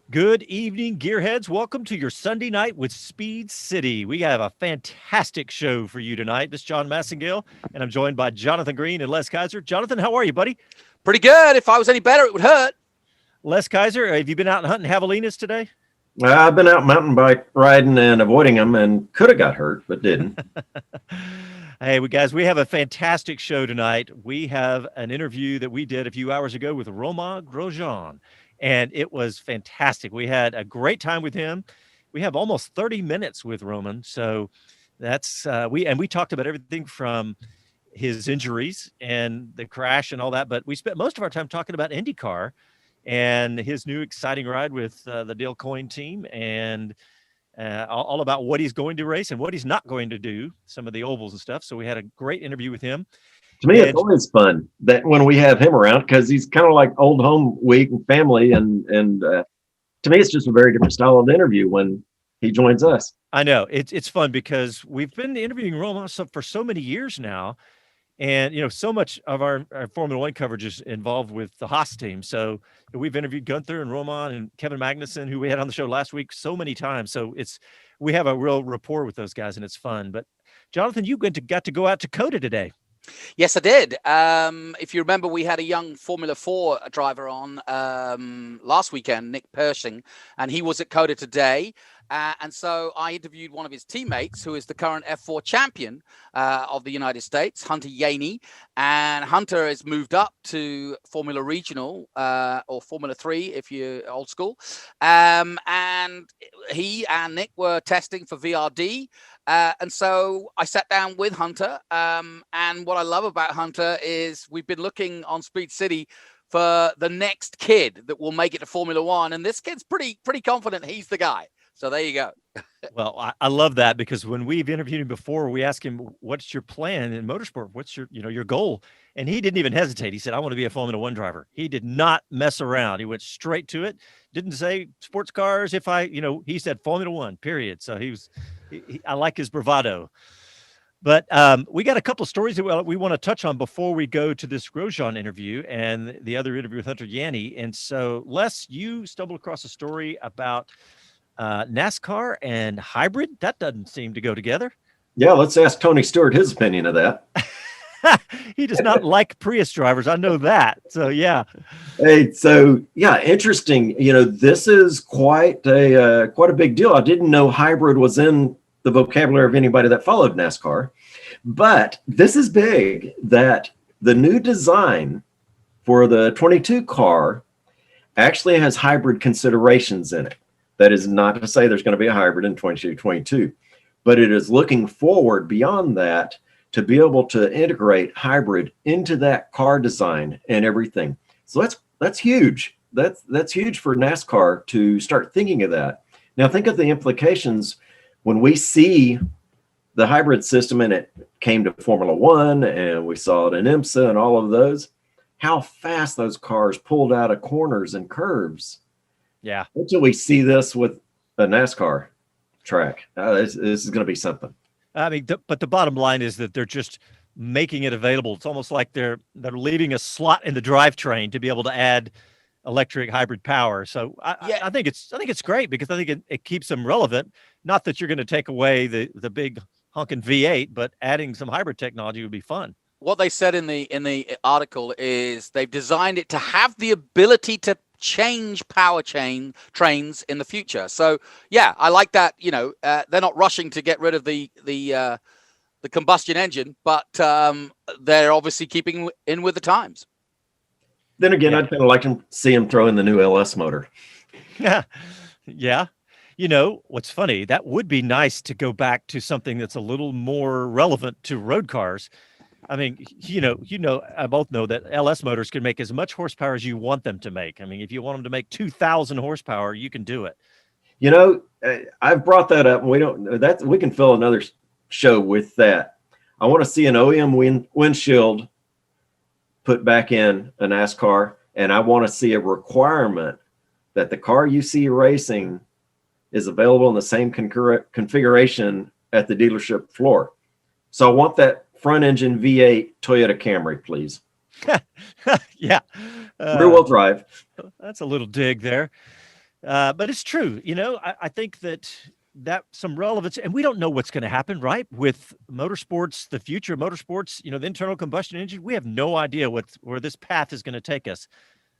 Good evening, Gearheads. Welcome to your Sunday night with Speed City. We have a fantastic show for you tonight. This is John Massengale, and I'm joined by Jonathan Green and Les Kaiser. Jonathan, how are you, buddy? Pretty good. If I was any better, it would hurt. Les Kaiser, have you been out hunting javelinas today? I've been out mountain bike riding and avoiding them and could have got hurt, but didn't. Hey, we have a fantastic show tonight. We have an interview that we did a few hours ago with Romain Grosjean, and it was fantastic. We had a great time with him. We have almost 30 minutes with Roman, so that's we talked about everything from his injuries and the crash and all that, but we spent most of our time talking about INDYCAR and his new exciting ride with the Dale Coyne team, and all about what he's going to race and what he's not going to do, some of the ovals and stuff. So we had a great interview with him. To me, it's always fun that when we have him around, because he's kind of like old home week and family, and to me, it's just a very different style of interview when he joins us. I know it's fun because we've been interviewing Roma for so many years now. And, so much of our Formula One coverage is involved with the Haas team. So we've interviewed Gunther and Roman and Kevin Magnussen, who we had on the show last week, so many times. So we have a real rapport with those guys, and it's fun. But, Jonathan, you got to go out to COTA today. Yes, I did. If you remember, we had a young Formula 4 driver on last weekend, Nick Pershing, and he was at COTA today. And so I interviewed one of his teammates, who is the current F4 champion of the United States, Hunter Yeany. And Hunter has moved up to Formula Regional or Formula 3, if you're old school. And he and Nick were testing for VRD. And so I sat down with Hunter. And what I love about Hunter is we've been looking on Speed City for the next kid that will make it to Formula One. And this kid's pretty confident he's the guy. So there you go. Well, I love that, because when we've interviewed him before, we asked him, what's your plan in motorsport? What's your goal? And he didn't even hesitate. He said, I want to be a Formula One driver. He did not mess around. He went straight to it. Didn't say sports cars. He said Formula One, period. So I like his bravado. But we got a couple of stories that we want to touch on before we go to this Grosjean interview and the other interview with Hunter Yeany. And so, Les, you stumbled across a story about NASCAR and hybrid. That doesn't seem to go together. Yeah, let's ask Tony Stewart his opinion of that. He does not like Prius drivers. I know that. So, yeah. Hey, interesting. This is quite a big deal. I didn't know hybrid was in the vocabulary of anybody that followed NASCAR, but this is big, that the new design for the 22 car actually has hybrid considerations in it. That is not to say there's going to be a hybrid in 2022, but it is looking forward beyond that to be able to integrate hybrid into that car design and everything. So that's huge. That's huge for NASCAR to start thinking of that. Now think of the implications when we see the hybrid system, and it came to Formula One, and we saw it in IMSA and all of those, how fast those cars pulled out of corners and curves. Yeah. Until we see this with a NASCAR track, this is going to be something. I mean, but the bottom line is that they're just making it available. It's almost like they're leaving a slot in the drivetrain to be able to add electric hybrid power. So I think it's great, because I think it keeps them relevant. Not that you're going to take away the big honking V8, but adding some hybrid technology would be fun. What they said in the article is they've designed it to have the ability to change trains in the future. So yeah, I like that. They're not rushing to get rid of the combustion engine, but they're obviously keeping in with the times. Then again, I'd kind of like to see him throw in the new LS motor. Yeah. What's funny, that would be nice to go back to something that's a little more relevant to road cars. I mean, I both know that LS motors can make as much horsepower as you want them to make. I mean, if you want them to make 2,000 horsepower, you can do it. I've brought that up. We can fill another show with that. I want to see an OEM windshield put back in a NASCAR, and I want to see a requirement that the car you see racing is available in the same configuration at the dealership floor. So I want that front engine V8 Toyota Camry, please. Yeah. Rear wheel drive. That's a little dig there. But it's true. I think that some relevance, and we don't know what's going to happen, right? With motorsports, the future of motorsports, the internal combustion engine, we have no idea where this path is going to take us.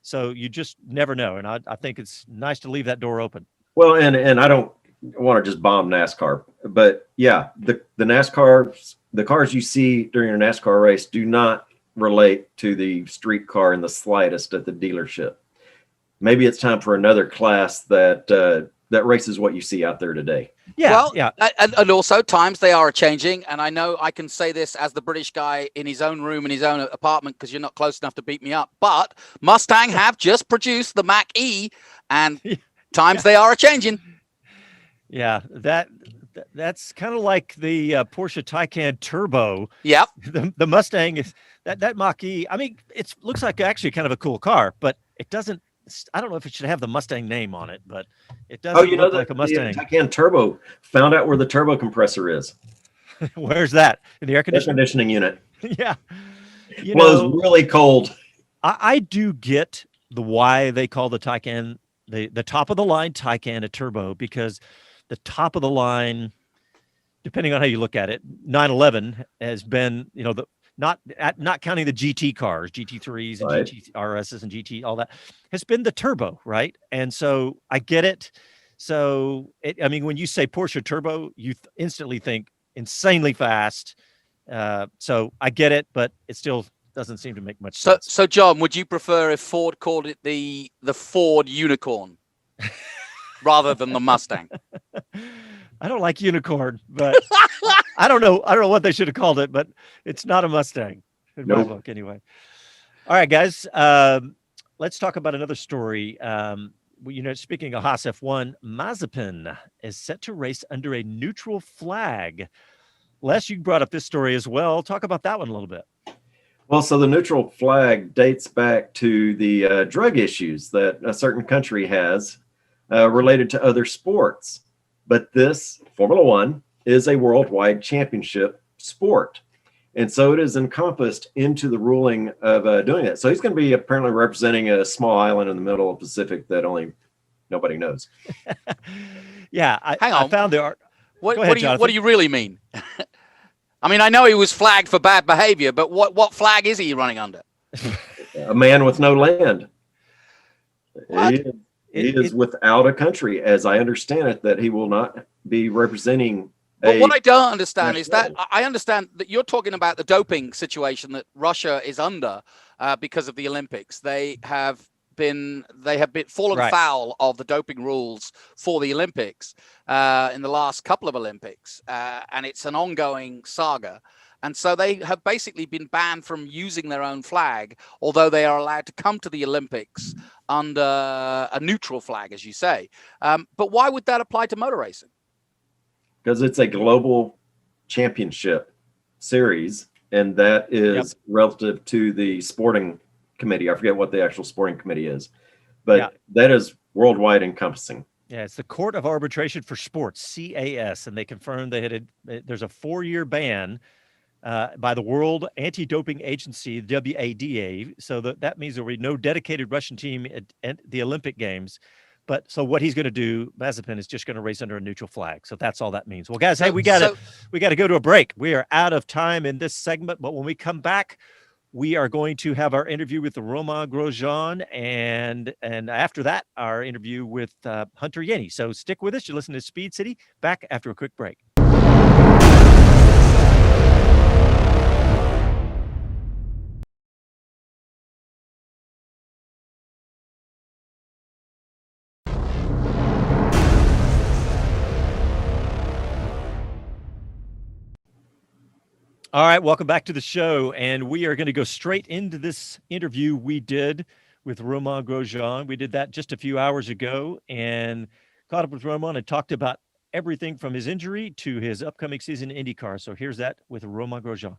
So you just never know. And I think it's nice to leave that door open. Well, and I don't want to just bomb NASCAR, but yeah, the NASCAR, the cars you see during a NASCAR race do not relate to the street car in the slightest at the dealership. Maybe it's time for another class that races what you see out there today. Yeah, well, yeah. And also times they are changing. And I know I can say this as the British guy in his own room, in his own apartment, because you're not close enough to beat me up. But Mustang have just produced the Mach-E, and times they are changing. Yeah, that's kind of like the Porsche Taycan Turbo. Yep. The Mustang is that Mach-E. I mean, it looks like actually kind of a cool car, but it doesn't. I don't know if it should have the Mustang name on it, but it doesn't look like a Mustang. The Taycan Turbo found out where the turbo compressor is. Where's that? In the air conditioning unit. Yeah. Was really cold. I do get why they call the Taycan the top of the line Taycan a turbo, because the top of the line, depending on how you look at it, 911 has been, not counting the GT cars, GT3s and GT-RSs and GT, all that, has been the turbo, right? And so I get it. So, when you say Porsche turbo, you instantly think insanely fast. So I get it, but it still doesn't seem to make much sense. So John, would you prefer if Ford called it the Ford Unicorn rather than the Mustang? I don't like unicorn, but I don't know what they should have called it, but it's not a Mustang in my book anyway. All right, guys, let's talk about another story. Speaking of Haas F1, Mazepin is set to race under a neutral flag. Les, you brought up this story as well. Talk about that one a little bit. Well, so the neutral flag dates back to the drug issues that a certain country has related to other sports. But this Formula One is a worldwide championship sport. And so it is encompassed into the ruling of doing that. So he's going to be apparently representing a small island in the middle of the Pacific that nobody knows. Yeah. I found the art. What do you really mean? I know he was flagged for bad behavior, but what flag is he running under? A man with no land. What? He is without a country, as I understand it, that he will not be representing. But what I don't understand is that I understand that you're talking about the doping situation that Russia is under because of the Olympics. They have been fallen foul of the doping rules for the Olympics in the last couple of Olympics, and it's an ongoing saga. And so they have basically been banned from using their own flag, although they are allowed to come to the Olympics under a neutral flag, as you say. But why would that apply to motor racing? Because it's a global championship series, and that is relative to the sporting committee. I forget what the actual sporting committee is, but that is worldwide encompassing. Yeah, it's the Court of Arbitration for Sports, CAS, and they confirmed there's a 4-year ban by the World Anti-Doping Agency, WADA. So that means there will be no dedicated Russian team at the Olympic Games. But so what he's going to do, Mazepin, is just going to race under a neutral flag. So that's all that means. Well, guys, hey, we got to go to a break. We are out of time in this segment, but when we come back, we are going to have our interview with Romain Grosjean, and after that, our interview with Hunter Yeany. So stick with us. You're listening to Speed City. Back after a quick break. All right, welcome back to the show, and we are going to go straight into this interview we did with Romain Grosjean. We did that just a few hours ago and caught up with Romain and talked about everything from his injury to his upcoming season in INDYCAR. So here's that with Romain Grosjean.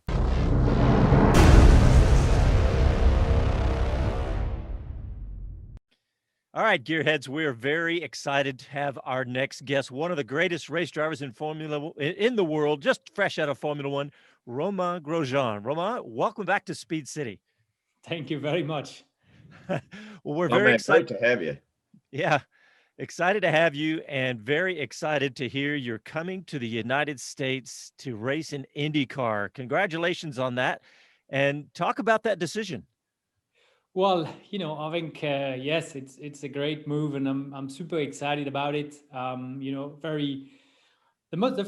All right, Gearheads, we're very excited to have our next guest, one of the greatest race drivers in the world, just fresh out of Formula One, Romain Grosjean. Romain, welcome back to Speed City. Thank you very much. Well, we're very excited to have you. Yeah. Excited to have you, and very excited to hear you're coming to the United States to race in IndyCar. Congratulations on that, and talk about that decision. Well, I think yes, it's a great move, and I'm super excited about it. The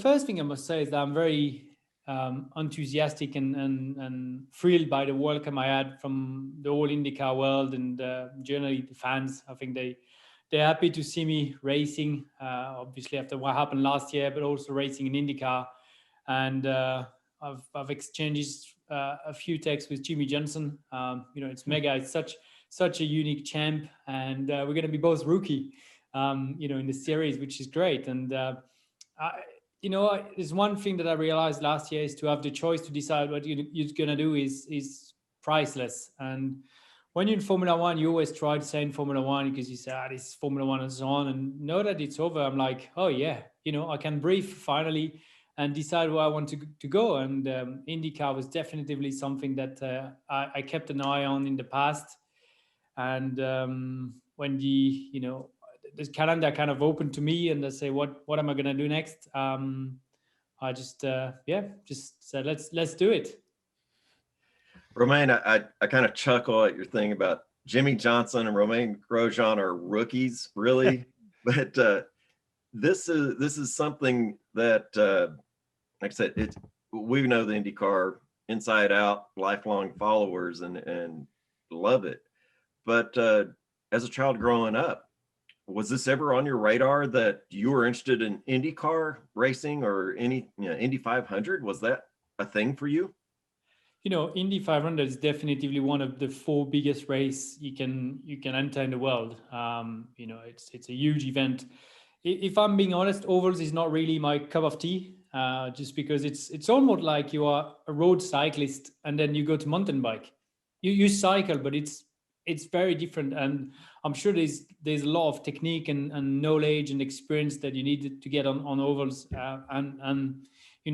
first thing I must say is that I'm very enthusiastic and thrilled by the welcome I had from the whole IndyCar world and generally the fans. I think they're happy to see me racing, obviously after what happened last year, but also racing in IndyCar. And I've exchanged a few texts with Jimmy Johnson. It's mega. It's such a unique champ, and we're going to be both rookie, in the series, which is great. And there's one thing that I realized last year is to have the choice to decide what you're going to do is priceless. And when you're in Formula One, you always try to say in Formula One because you say, this is Formula One and so on. And now that it's over, I'm like, oh yeah, I can breathe finally and decide where I want to go. And IndyCar was definitely something that I kept an eye on in the past. And when the calendar kind of opened to me and I say, what am I going to do next? I just said, let's do it. Romain, I kind of chuckle at your thing about Jimmy Johnson and Romain Grosjean are rookies, really. But this is something that, like I said, we know the IndyCar inside out, lifelong followers, and love it. But as a child growing up, was this ever on your radar that you were interested in IndyCar racing or Indy 500? Was that a thing for you? Indy 500 is definitely one of the 4 biggest race you can enter in the world. It's a huge event. If I'm being honest, ovals is not really my cup of tea, just because it's almost like you are a road cyclist and then you go to mountain bike. You cycle, but it's very different, and I'm sure there's a lot of technique and knowledge and experience that you need to get on ovals. And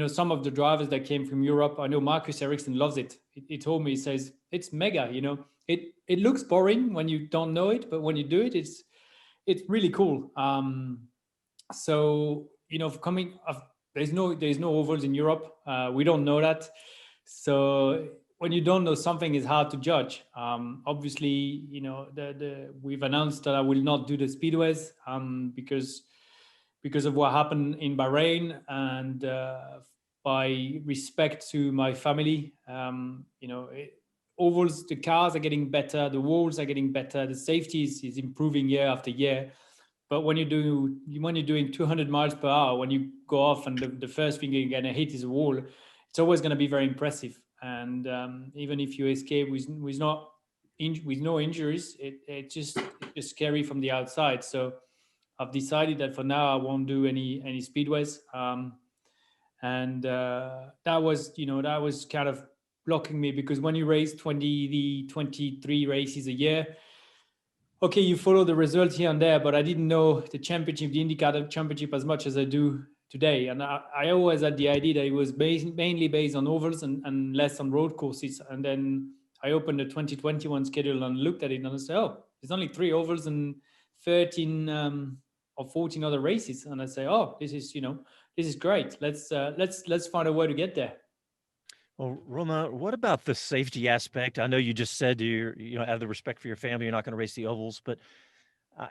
some of the drivers that came from Europe, I know Marcus Ericsson loves it. He told me, he says it's mega. It looks boring when you don't know it, but when you do it, it's really cool. So there's no ovals in Europe. We don't know that. So when you don't know something, it's hard to judge. Obviously, we've announced that I will not do the speedways because of what happened in Bahrain, and by respect to my family, ovals, the cars are getting better, the walls are getting better, the safety is improving year after year. But when you're doing 200 miles per hour, when you go off and the first thing you're gonna hit is a wall, it's always gonna be very impressive. And even if you escape with no injuries, it's just scary from the outside. So I've decided that for now I won't do any speedways, and that was kind of blocking me, because when you race 23 races a year, okay, you follow the results here and there, but I didn't know the championship, the IndyCar championship, as much as I do today. And I always had the idea that it was mainly based on ovals and less on road courses. And then I opened the 2021 schedule and looked at it and I said, oh, there's only 3 ovals and 13 or 14 other races. And I say, oh, this is great. Let's find a way to get there. Well, Roma, what about the safety aspect? I know you just said out of the respect for your family, you're not going to race the ovals, but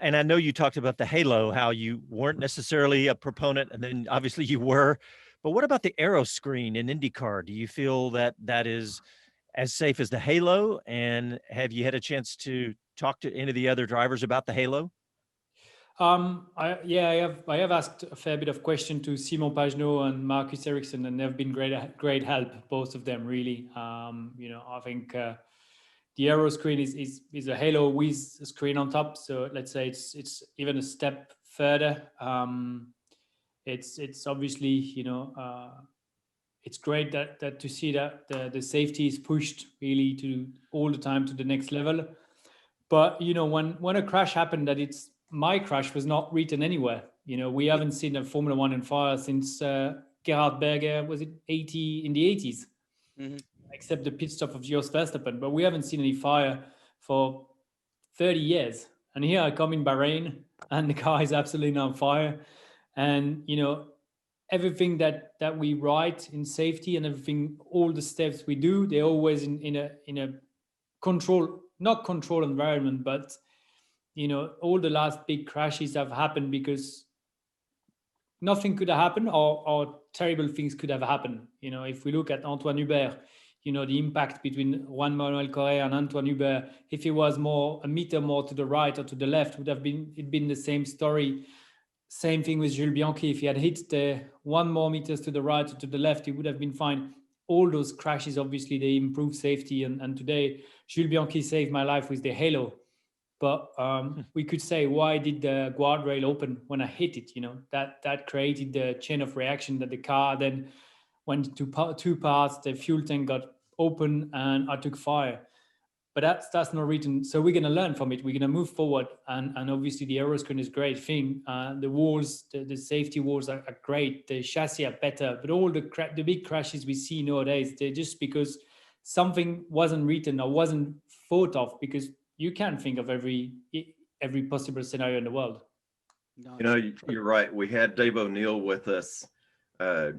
and I know you talked about the halo, how you weren't necessarily a proponent, and then obviously you were. But what about the aero screen in IndyCar? Do you feel that is as safe as the halo? And have you had a chance to talk to any of the other drivers about the halo? I have asked a fair bit of question to Simon Pagenaud and Marcus Ericsson, and they've been great help, both of them, really. I think the aero screen is a halo with a screen on top, so let's say it's even a step further. It's obviously it's great that to see that the safety is pushed really to all the time to the next level. But when a crash happened, that it's my crash was not written anywhere. We haven't seen a Formula One in fire since Gerhard Berger, was it in the 80s, except the pit stop of Jos Verstappen. But we haven't seen any fire for 30 years. And here I come in Bahrain, and the car is absolutely on fire. And everything that we write in safety and everything, all the steps we do, they're always in a not control environment, but all the last big crashes have happened because nothing could have happened, or terrible things could have happened. If we look at Antoine Hubert, the impact between Juan Manuel Correa and Antoine Hubert, if he was a meter more to the right or to the left, would have been the same story. Same thing with Jules Bianchi. If he had hit the 1 more meters to the right or to the left, he would have been fine. All those crashes, obviously, they improve safety. And today, Jules Bianchi saved my life with the halo. But we could say, why did the guardrail open when I hit it? That created the chain of reaction that the car then went to two parts. The fuel tank got open and I took fire. But that's not written. So we're going to learn from it. We're going to move forward. And obviously the aeroscreen is a great thing. The walls, the safety walls are great. The chassis are better. But all the big crashes we see nowadays, they're just because something wasn't written or wasn't thought of, because you can't think of every possible scenario in the world. You're right. We had Dave O'Neill with us,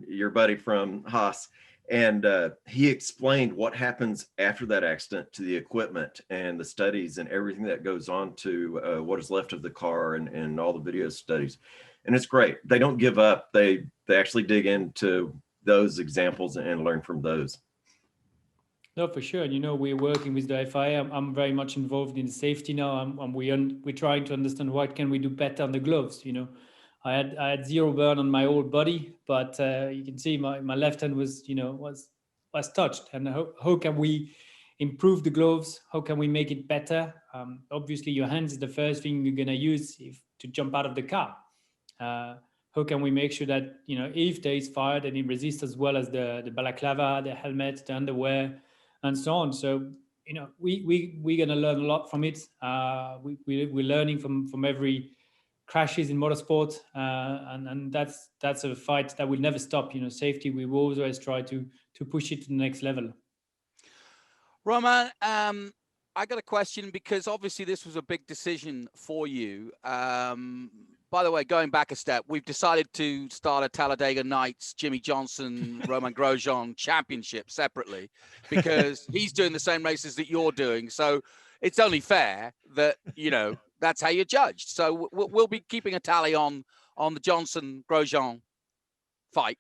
your buddy from Haas, and he explained what happens after that accident to the equipment and the studies and everything that goes on to what is left of the car and all the video studies. And it's great. They don't give up. They actually dig into those examples and learn from those. No, for sure. We're working with the FIA. I'm very much involved in safety now. We're trying to understand what can we do better on the gloves. I had zero burn on my whole body, but you can see my left hand was touched. And how can we improve the gloves? How can we make it better? Obviously, your hands is the first thing you're gonna use to jump out of the car. How can we make sure that if there is fire, then it resists as well as the balaclava, the helmet, the underwear, and so on. So we're going to learn a lot from it. We're learning from every crashes in motorsport, and that's a fight that will never stop. Safety, we will always try to push it to the next level. Romain, I got a question, because obviously this was a big decision for you. By the way, going back a step, we've decided to start a Talladega Nights, Jimmy Johnson, Romain Grosjean championship separately, because he's doing the same races that you're doing. So it's only fair that, that's how you're judged. So we'll be keeping a tally on the Johnson Grosjean fight.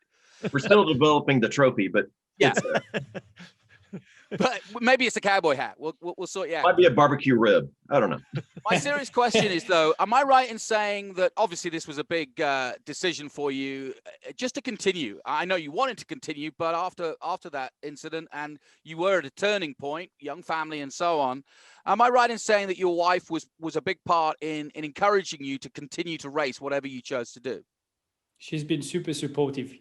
We're still developing the trophy, but yeah. But maybe it's a cowboy hat. We'll sort you out. Might be a barbecue rib. I don't know. My serious question is, though, am I right in saying that obviously this was a big decision for you, just to continue? I know you wanted to continue, but after that incident, and you were at a turning point, young family and so on, am I right in saying that your wife was a big part in encouraging you to continue to race whatever you chose to do? She's been super supportive.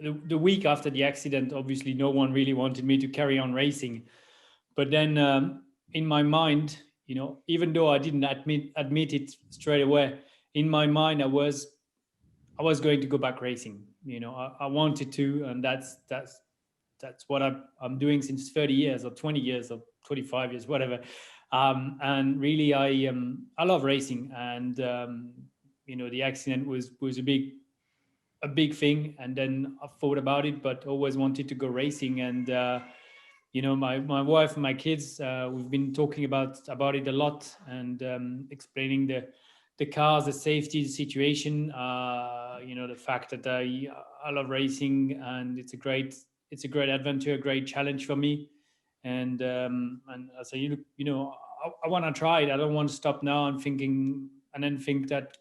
The week after the accident, obviously no one really wanted me to carry on racing. But then in my mind, even though I didn't admit it straight away, in my mind, I was going to go back racing. I wanted to, and that's what I'm doing since 30 years or 20 years or 25 years, whatever. And really, I love racing. And, the accident was a big thing, and then I thought about it, but always wanted to go racing. And my wife and my kids, we've been talking about it a lot, and explaining the cars, the safety, the situation, the fact that I love racing, and it's a great adventure, a great challenge for me. And I say, I want to try it. I don't want to stop now and then think that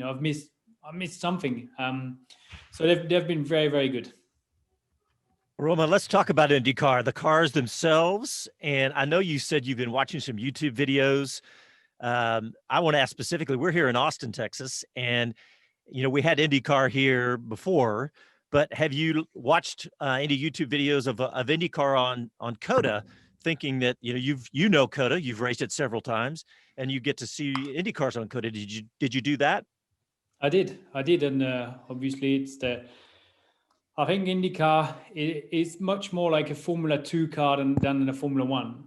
I've missed something. So they've been very, very good. Romain, let's talk about INDYCAR, the cars themselves. And I know you said you've been watching some YouTube videos. I want to ask specifically, we're here in Austin, Texas, and we had INDYCAR here before, but have you watched any YouTube videos of INDYCAR on COTA, thinking that COTA, you've raced it several times, and you get to see INDYCARs on COTA? Did you do that? I did, and obviously I think INDYCAR is much more like a Formula 2 car than a Formula 1.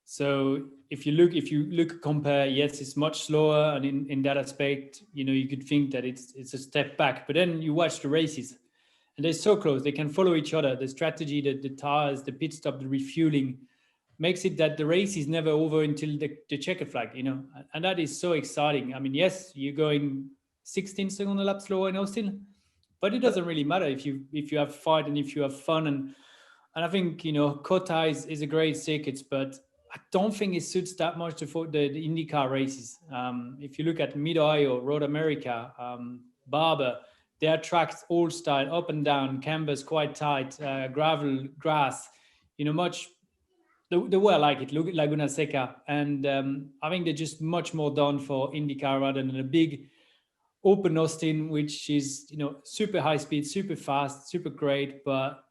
So if you look compare, yes, it's much slower, and in that aspect, you could think that it's a step back. But then you watch the races, and they're so close. They can follow each other. The strategy, the tires, the pit stop, the refueling makes it that the race is never over until the checkered flag. And that is so exciting. I mean, yes, you're going 16 seconds a lap slower in Austin, but it doesn't really matter if you have fight and if you have fun. And I think Kota is a great circuit, but I don't think it suits that much the IndyCar races. If you look at Mid-Ohio, Road America, Barber, their tracks all style up and down, canvas quite tight, gravel, grass, much the way I like it, look at Laguna Seca. And I think they're just much more done for IndyCar rather than a big open Austin, which is super high speed, super fast, super great, but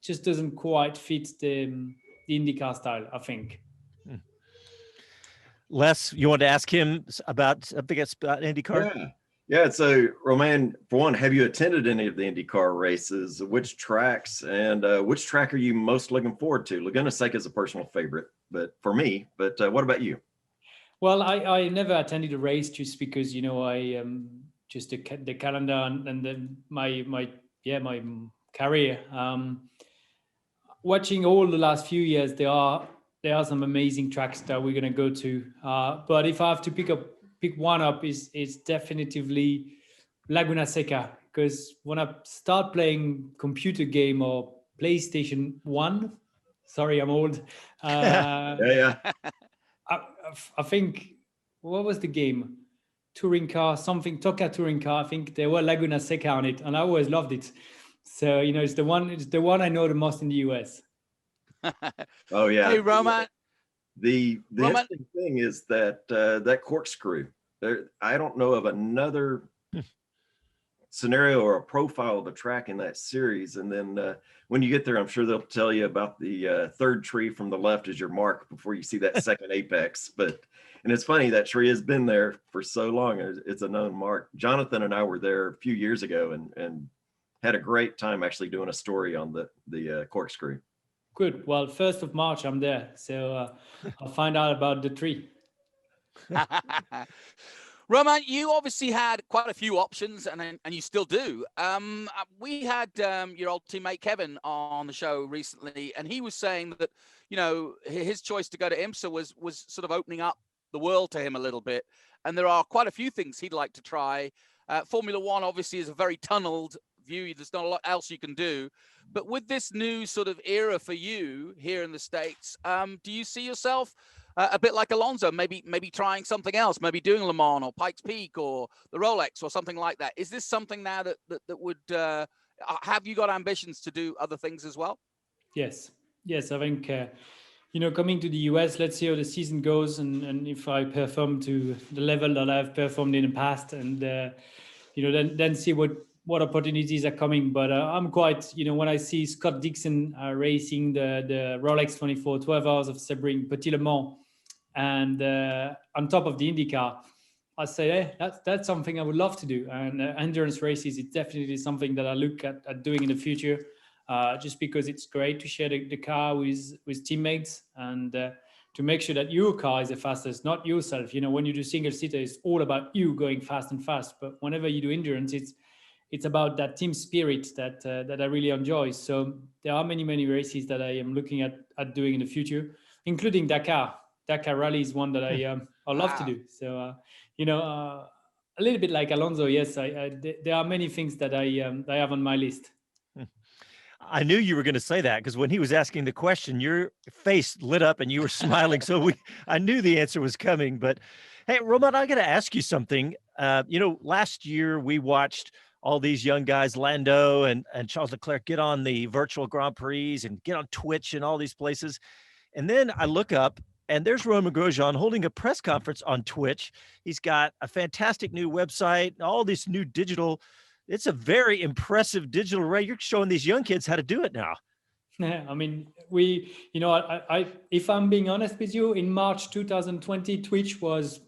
just doesn't quite fit the IndyCar style, I think. Les, you want to ask him about IndyCar? Yeah. So, Romain, for one, have you attended any of the IndyCar races? Which tracks and which track are you most looking forward to? Laguna Seca is a personal favorite, but for me. But what about you? Well, I never attended a race just because I just the calendar and my career. Watching all the last few years, there are some amazing tracks that we're gonna go to. But if I have to pick one up, is definitively Laguna Seca, because when I start playing computer game or PlayStation 1, sorry, I'm old. Yeah. I think, what was the game? Touring car, something, Toka touring car. I think there were Laguna Seca on it, and I always loved it. So it's the one I know the most in the US. Oh yeah. Hey, Romain. The interesting thing is that that corkscrew. I don't know of another scenario or a profile of a track in that series. And then when you get there, I'm sure they'll tell you about the third tree from the left as your mark before you see that second apex. And it's funny, that tree has been there for so long. It's a known mark. Jonathan and I were there a few years ago and had a great time actually doing a story on the corkscrew. Good. Well, 1st of March, I'm there. So I'll find out about the tree. Romain, you obviously had quite a few options, and you still do. We had your old teammate Kevin on the show recently, and he was saying that his choice to go to IMSA was sort of opening up the world to him a little bit, and there are quite a few things he'd like to try. Formula One obviously is a very tunneled view. There's not a lot else you can do, but with this new sort of era for you here in the States, do you see yourself a bit like Alonso, maybe trying something else, maybe doing Le Mans or Pikes Peak or the Rolex or something like that? Is this something now that would have you got ambitions to do other things as well? Yes, I think coming to the US, let's see how the season goes, and if I perform to the level that I've performed in the past, and then see what opportunities are coming. But I'm quite, when I see Scott Dixon racing the Rolex 24 12 hours of Sebring Petit Le Mans, and on top of the IndyCar, I say, hey, that's something I would love to do. And endurance races is definitely something that I look at doing in the future, just because it's great to share the car with teammates, and to make sure that your car is the fastest, not yourself. When you do single seater, it's all about you going fast and fast. But whenever you do endurance, it's about that team spirit that I really enjoy. So there are many races that I am looking at doing in the future, including Dakar. Dakar Rally is one that I love to do. So a little bit like Alonso. Yes, there are many things that I have on my list. I knew you were going to say that, because when he was asking the question, your face lit up and you were smiling. So I knew the answer was coming. But hey, Romain, I got to ask you something. Last year we watched all these young guys, Lando and Charles Leclerc, get on the virtual Grand Prix and get on Twitch and all these places. And then I look up, and there's Romain Grosjean holding a press conference on Twitch. He's got a fantastic new website, all this new digital. It's a very impressive digital array. You're showing these young kids how to do it now. Yeah, I mean, I if I'm being honest with you, in March 2020, Twitch was,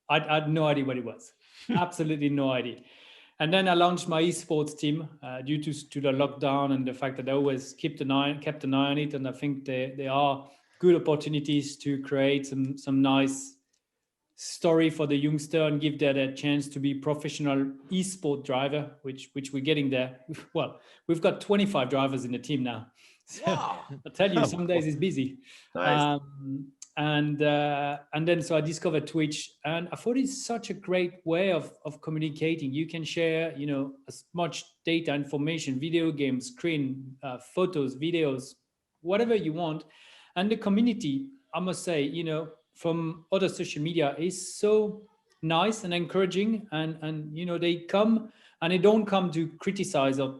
I had no idea what it was. Absolutely no idea. And then I launched my esports team due to the lockdown and the fact that I always kept an eye on it. And I think they are good opportunities to create some nice story for the youngster and give that a chance to be professional esport driver, which we're getting there. Well, we've got 25 drivers in the team now. So Wow. I'll tell you, some days it's busy. Nice. And then so I discovered Twitch, and I thought it's such a great way of communicating. You can share, as much data, information, video games, screen, photos, videos, whatever you want. And the community, I must say, from other social media is so nice and encouraging, and they come and they don't come to criticize or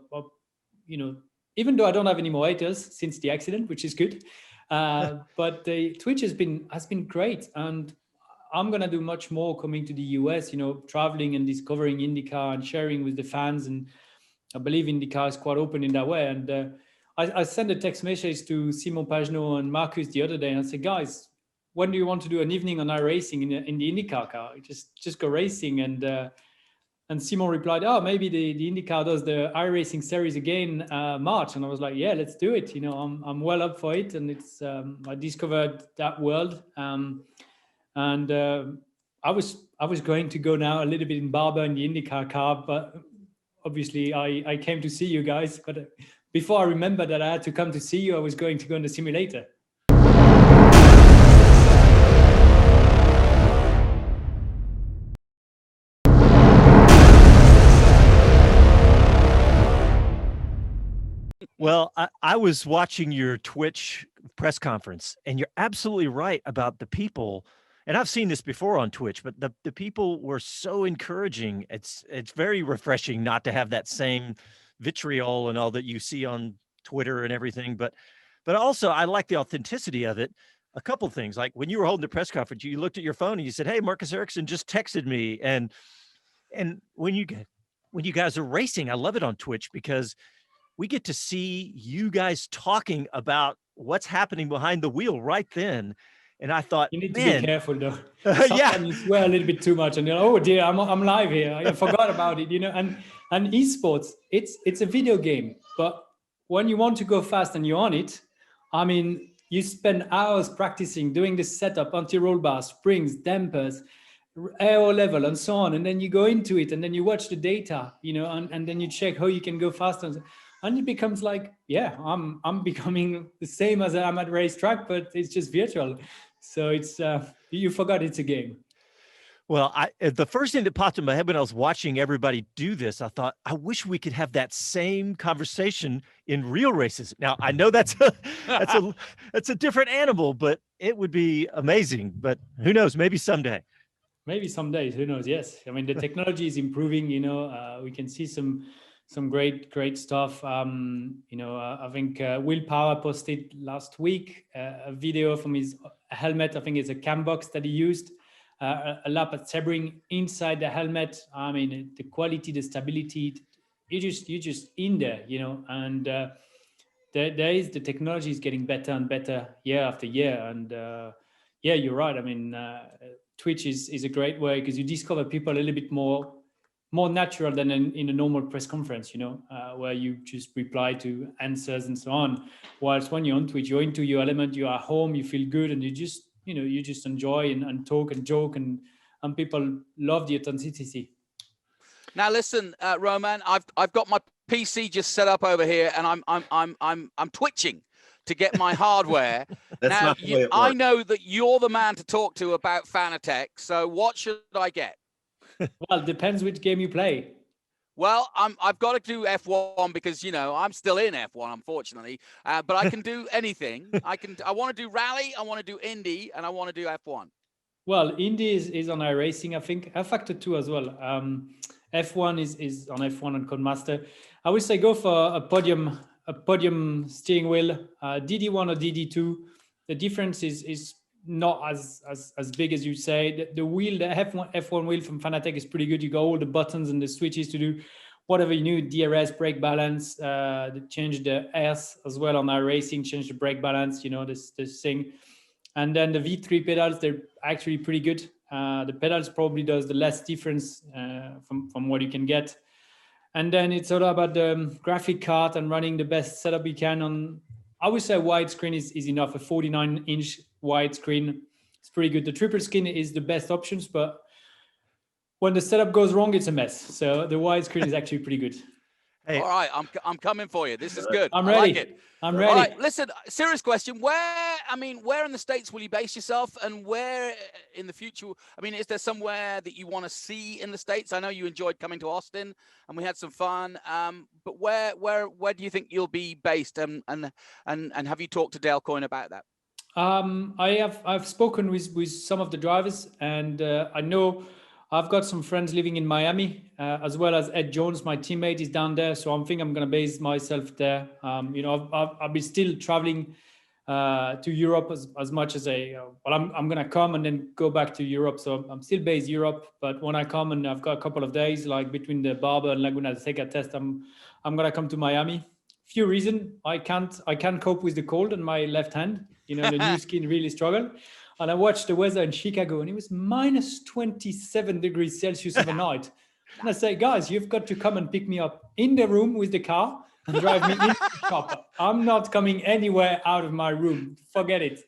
even though I don't have any more haters since the accident, which is good. But the Twitch has been great, and I'm gonna do much more coming to the US. Traveling and discovering IndyCar and sharing with the fans, and I believe IndyCar is quite open in that way. And I sent a text message to Simon Pagenaud and Marcus the other day, and I said, guys, when do you want to do an evening on iRacing in the IndyCar car? Just go racing. And Simon replied, oh, maybe the IndyCar does the iRacing series again March. And I was like, yeah, let's do it. I'm well up for it. And it's I discovered that world. And I was going to go now a little bit in Barber in the IndyCar car, but obviously I came to see you guys. But before I remember that I had to come to see you, I was going to go in the simulator. Well, I was watching your Twitch press conference, and you're absolutely right about the people. And I've seen this before on Twitch, but the people were so encouraging. It's very refreshing not to have that same vitriol and all that you see on Twitter and everything. But also I like the authenticity of it. A couple things, like when you were holding the press conference, you looked at your phone and you said, "Hey, Marcus Ericsson just texted me." And when you guys are racing, I love it on Twitch because we get to see you guys talking about what's happening behind the wheel right then. And I thought, you need to man, be careful though. yeah, Sometimes you swear a little bit too much, and you're, oh dear, I'm live here. I forgot about it, And esports, it's a video game, but when you want to go fast and you're on it, I mean, you spend hours practicing, doing the setup, anti-roll bars, springs, dampers, aero level, and so on. And then you go into it, and then you watch the data, and then you check how you can go faster. And it becomes like, yeah, I'm becoming the same as I'm at racetrack, but it's just virtual. So it's you forgot it's a game. Well, the first thing that popped in my head when I was watching everybody do this, I thought, I wish we could have that same conversation in real races. Now, I know that's a different animal, but it would be amazing. But who knows? Maybe someday. Maybe some days, who knows? Yes, I mean the technology is improving. We can see some great stuff. I think Will Power posted last week a video from his helmet. I think it's a cam box that he used, a lap at Sebring inside the helmet. I mean, the quality, the stability, you're just in there, and there is, the technology is getting better and better year after year. And yeah, you're right. I mean, Twitch is a great way because you discover people a little bit more natural than in a normal press conference, where you just reply to answers and so on. Whilst when you're on Twitch, you're into your element, you're at home, you feel good, and you just enjoy and talk and joke, and people love the authenticity. Now listen, Romain, I've got my PC just set up over here, and I'm twitching to get my hardware. Now, I know that you're the man to talk to about Fanatec. So what should I get? Well, depends which game you play. Well, I've got to do F1 because I'm still in F1, unfortunately. But I can do anything. I want to do rally, I want to do Indy, and I want to do F1. Well, Indy is on iRacing, I think. Factor 2 as well. F1 is on F1 and Codemaster. I would say go for a podium steering wheel, DD1 or DD2. The difference is not as big as you say. The wheel, the F1 wheel from Fanatec is pretty good. You got all the buttons and the switches to do whatever you need. DRS, brake balance, change the airs as well on iRacing, change the brake balance, this thing. And then the V3 pedals, they're actually pretty good. The pedals probably does the less difference from what you can get. And then it's all about the graphic card and running the best setup you can I would say widescreen is enough. A 49-inch widescreen is pretty good. The triple screen is the best options, but when the setup goes wrong, it's a mess. So the widescreen is actually pretty good. Hey, all right, I'm coming for you. This is good. I'm I ready. like it. I'm All ready. right, listen, serious question. Where in the States will you base yourself, and where in the future? I mean, is there somewhere that you want to see in the States? I know you enjoyed coming to Austin, and we had some fun. But where do you think you'll be based? And have you talked to Dale Coyne about that? I've spoken with some of the drivers, and I know I've got some friends living in Miami, as well as Ed Jones, my teammate, is down there. So I think I'm going to base myself there. I'll be still traveling to Europe as much as I'm going to come and then go back to Europe. So I'm still based Europe, but when I come and I've got a couple of days, like between the Barber and Laguna Seca test, I'm going to come to Miami. Few reasons I can't cope with the cold on my left hand. The new skin really struggle. And I watched the weather in Chicago, and it was minus 27 degrees Celsius overnight. And I say, guys, you've got to come and pick me up in the room with the car and drive me into the shop. I'm not coming anywhere out of my room. Forget it.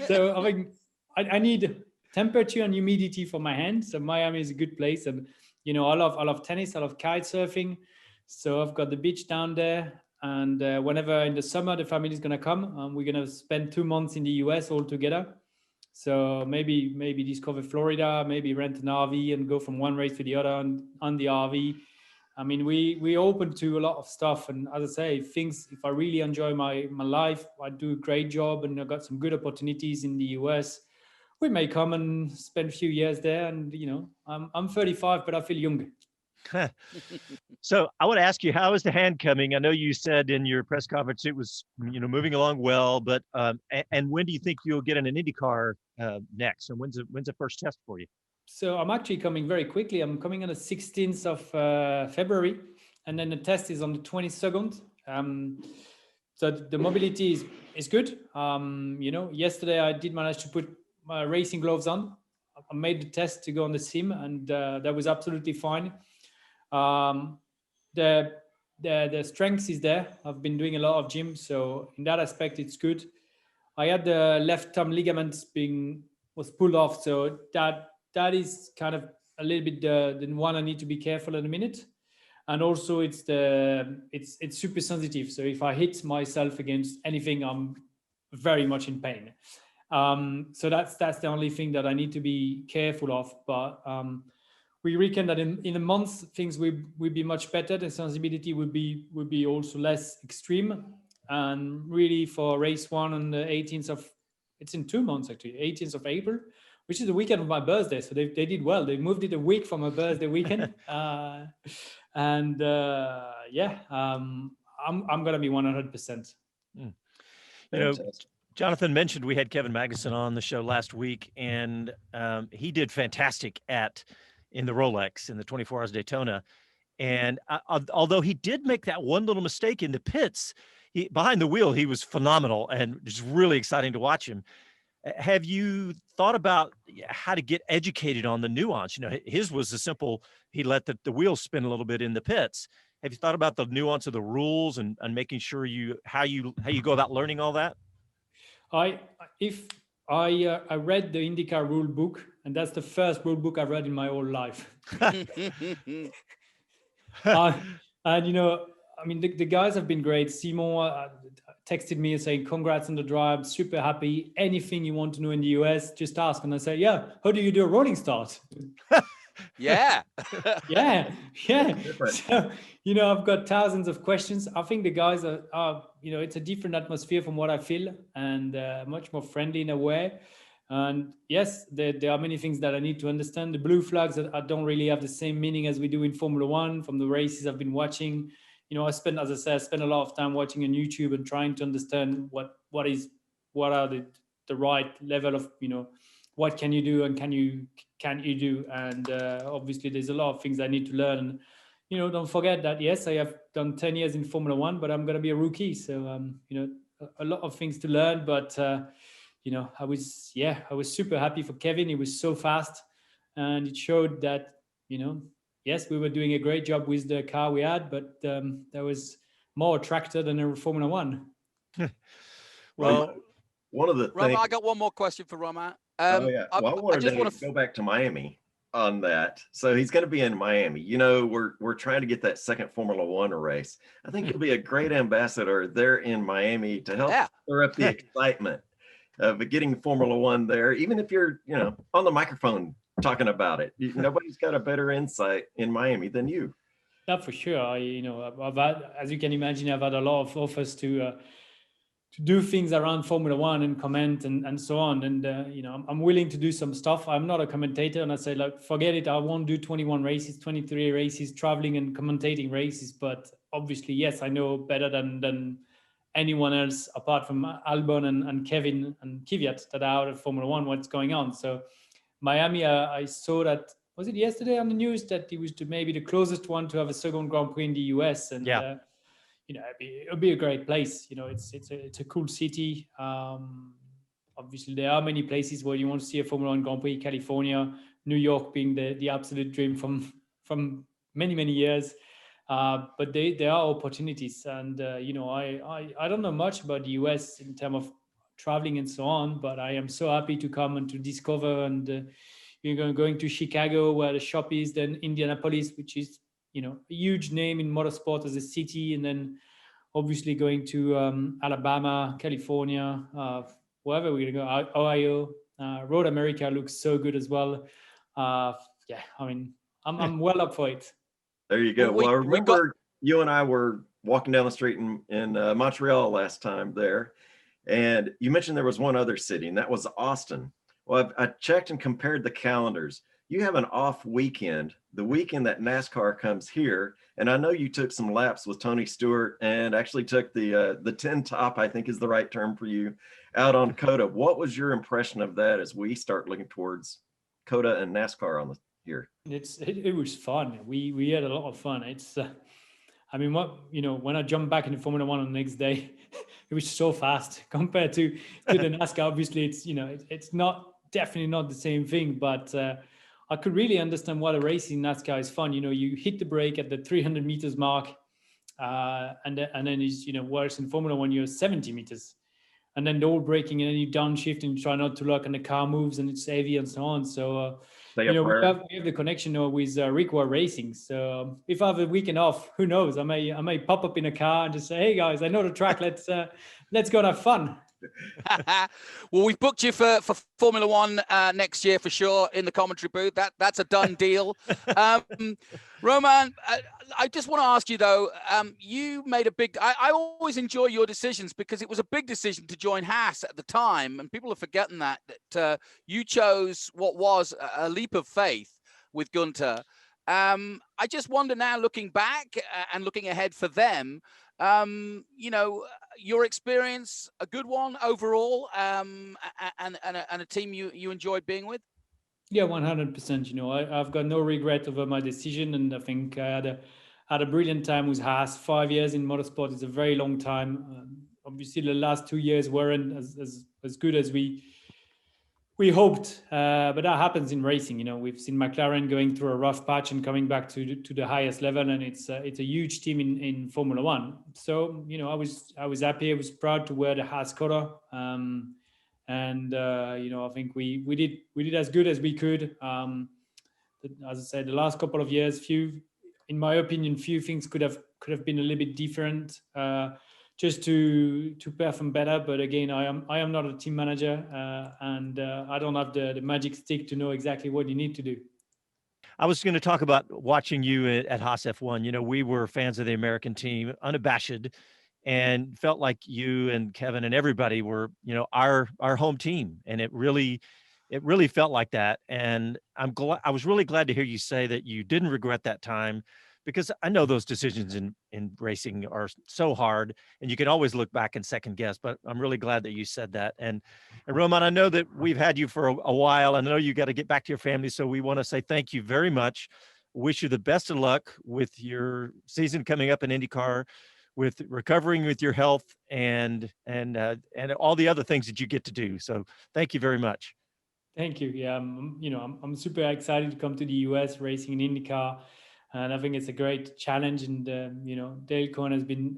So I think I need temperature and humidity for my hands. So Miami is a good place, and I love tennis. I love kite surfing. So I've got the beach down there. And whenever in the summer the family is going to come, we're going to spend 2 months in the US all together. So maybe discover Florida, maybe rent an RV and go from one race to the other on the RV. I mean, we open to a lot of stuff. And as I say, if I really enjoy my life, I do a great job and I've got some good opportunities in the US, we may come and spend a few years there. And, I'm 35, but I feel younger. So I want to ask you, how is the hand coming? I know you said in your press conference it was, moving along well, but and when do you think you'll get in an INDYCAR next? And when's the first test for you? So I'm actually coming very quickly. I'm coming on the 16th of February, and then the test is on the 22nd. So the mobility is good. Yesterday I did manage to put my racing gloves on. I made the test to go on the sim, and that was absolutely fine. The strength is there. I've been doing a lot of gym, so in that aspect it's good. I had the left thumb ligaments was pulled off, so that is kind of a little bit the one I need to be careful in a minute. And also it's super sensitive, so if I hit myself against anything, I'm very much in pain. So that's the only thing that I need to be careful of. But we reckon that in a month things will be much better. The sensibility will be also less extreme. And really for race one on the 18th of, it's in 2 months actually, 18th of April, which is the weekend of my birthday. So they did well. They moved it a week from my birthday weekend. I'm gonna be 100%. Jonathan mentioned we had Kevin Magnussen on the show last week, and he did fantastic in the Rolex in the 24 Hours of Daytona. And although he did make that one little mistake in the pits, behind the wheel, he was phenomenal and just really exciting to watch him. Have you thought about how to get educated on the nuance? His was a simple, he let the wheel spin a little bit in the pits. Have you thought about the nuance of the rules and making sure how you go about learning all that? I read the INDYCAR rule book, and that's the first rule book I've read in my whole life. And the guys have been great. Simon texted me saying, congrats on the drive, super happy. Anything you want to know in the US, just ask. And I say, yeah, how do you do a rolling start? Yeah. yeah. So, I've got thousands of questions. I think the guys are it's a different atmosphere from what I feel, and much more friendly in a way. And yes, there are many things that I need to understand. The blue flags that I don't really have the same meaning as we do in Formula One from the races I've been watching. I spend a lot of time watching on YouTube and trying to understand what are the right level of, what can you do and can you do. And obviously there's a lot of things I need to learn. Don't forget that, yes, I have done 10 years in Formula One, but I'm going to be a rookie. So, a lot of things to learn, but I was super happy for Kevin. He was so fast, and it showed that, yes, we were doing a great job with the car we had, but there was more attracted than a Formula One. Well, one of the Romain, things. I got one more question for Romain. Oh yeah. Well, I I wanted just to want to. go back to Miami on that. So he's going to be in Miami. You know, we're trying to get that second Formula One race. I think he'll be a great ambassador there in Miami to help stir up the excitement of getting Formula One there. Even if you're, you know, on the microphone talking about it, nobody's got a better insight in Miami than you. Not for sure. I've had, as you can imagine, I've had a lot of offers to do things around Formula One and comment and so on. And, I'm willing to do some stuff. I'm not a commentator. And I say, like, forget it. I won't do 21 races, 23 races, traveling and commentating races. But obviously, yes, I know better than anyone else apart from Albon and Kevin and Kvyat that are out of Formula One, what's going on. So Miami, I saw that, was it yesterday on the news, that it was maybe the closest one to have a second Grand Prix in the US. And, it'll be a great place. It's a cool city. Obviously, there are many places where you want to see a Formula One Grand Prix. California, New York being the absolute dream from many years. But there are opportunities, and I don't know much about the US in terms of traveling and so on. But I am so happy to come and to discover. And going to Chicago, where the shop is, then Indianapolis, which is a huge name in motorsport as a city, and then obviously going to Alabama, California, wherever we're going to go, Ohio. Road America looks so good as well. I'm well up for it. There you go. Well, I remember you and I were walking down the street in Montreal last time there, and you mentioned there was one other city, and that was Austin. Well, I checked and compared the calendars. You have an off weekend, the weekend that NASCAR comes here. And I know you took some laps with Tony Stewart and actually took the 10 top, I think is the right term for you, out on COTA. What was your impression of that as we start looking towards COTA and NASCAR on here? It was fun. We had a lot of fun. It's, when I jumped back into Formula One on the next day, it was so fast compared to the NASCAR. Obviously, it's definitely not the same thing, but I could really understand why the racing in NASCAR is fun. You hit the brake at the 300 meters mark, and then is whereas in Formula One you're 70 meters, and then the all braking, and then you downshift and you try not to lock, and the car moves and it's heavy and so on. So we have the connection with Rickwar Racing. So if I have a weekend off, who knows? I may pop up in a car and just say, "Hey guys, I know the track. Let's go and have fun." Well, we've booked you for Formula One next year for sure in the commentary booth. That's a done deal. Romain, I just want to ask you though, you made a big, I always enjoy your decisions because it was a big decision to join Haas at the time, and people are forgetting that you chose what was a leap of faith with Gunter. I just wonder now, looking back and looking ahead for them, your experience, a good one overall, and a team you enjoyed being with? Yeah, 100%. I've got no regret over my decision, and I think I had a brilliant time with Haas. 5 years in motorsport is a very long time. Obviously, the last 2 years weren't as good as we hoped, but that happens in racing. We've seen McLaren going through a rough patch and coming back to the highest level, and it's a huge team in Formula One. So I was happy, I was proud to wear the Haas color, and I think we did as good as we could. As I said, the last couple of years, in my opinion, few things could have been a little bit different. Just to perform better, but again, I am not a team manager, and I don't have the magic stick to know exactly what you need to do. I was going to talk about watching you at Haas F1. We were fans of the American team, unabashed, and felt like you and Kevin and everybody were, our home team, and it really felt like that. And I was really glad to hear you say that you didn't regret that time, because I know those decisions in racing are so hard, and you can always look back and second guess, but I'm really glad that you said that. And Romain, I know that we've had you for a while. I know you got to get back to your family. So we want to say thank you very much. Wish you the best of luck with your season coming up in INDYCAR, with recovering with your health and all the other things that you get to do. So thank you very much. Thank you. Yeah, I'm super excited to come to the US racing in INDYCAR. And I think it's a great challenge. And Dale Coyne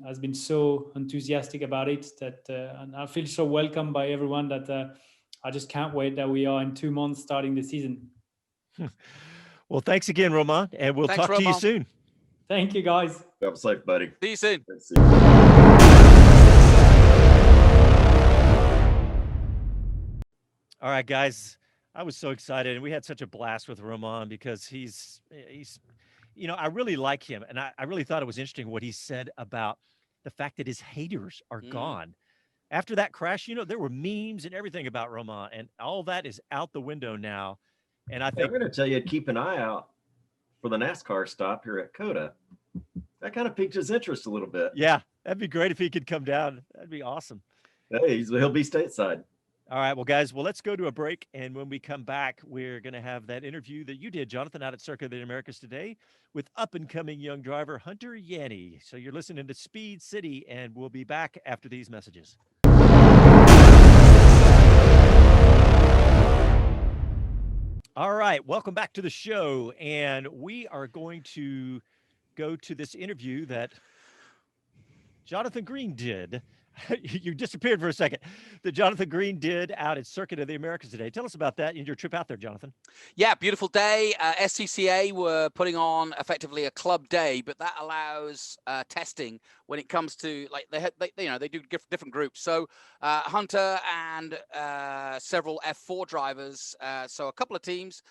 has been so enthusiastic about it that, and I feel so welcomed by everyone that I just can't wait that we are in 2 months starting the season. Well, thanks again, Romain, and we'll Thanks, talk to you Romain. soon. Thank you, guys. Have a safe, buddy. See you soon. Let's see. All right, guys. I was so excited, and we had such a blast with Romain because he's I really like him, and I really thought it was interesting what he said about the fact that his haters are gone. After that crash, there were memes and everything about Romain, and all that is out the window now. And I I'm think going to tell you, keep an eye out for the NASCAR stop here at COTA. That kind of piqued his interest a little bit. yeah, that'd be great if he could come down. That'd be awesome. Hey, he'll be stateside. All right, well, guys, let's go to a break, and when we come back, we're going to have that interview that you did, Jonathan, out at Circuit of the Americas today with up-and-coming young driver Hunter Yeany. So you're listening to Speed City, and we'll be back after these messages. All right, welcome back to the show, and we are going to go to this interview that Jonathan Green did. You disappeared for a second. That Jonathan Green did out at Circuit of the Americas today. Tell us about that and your trip out there, Jonathan. Yeah, beautiful day. SCCA were putting on effectively a club day, but that allows testing when it comes to they do different groups. So Hunter and several F4 drivers. So a couple of teams,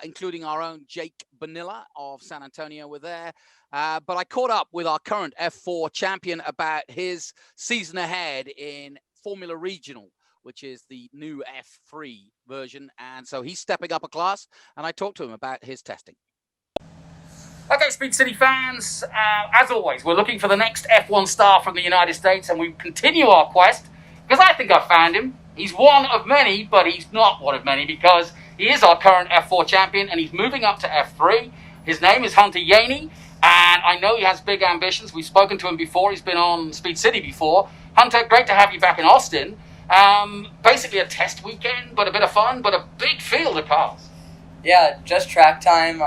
including our own Jake Bonilla of San Antonio, were there. But I caught up with our current F4 champion about his season ahead in Formula Regional, which is the new F3 version. And so he's stepping up a class, and I talked to him about his testing. Okay, Speed City fans, as always, we're looking for the next F1 star from the United States, and we continue our quest, because I think I've found him. He's one of many, but he's not one of many, because he is our current F4 champion, and he's moving up to F3. His name is Hunter Yeany, and I know he has big ambitions. We've spoken to him before. He's been on Speed City before. Hunter, great to have you back in Austin. Basically a test weekend, but a bit of fun, but a big field of cars. Yeah, just track time.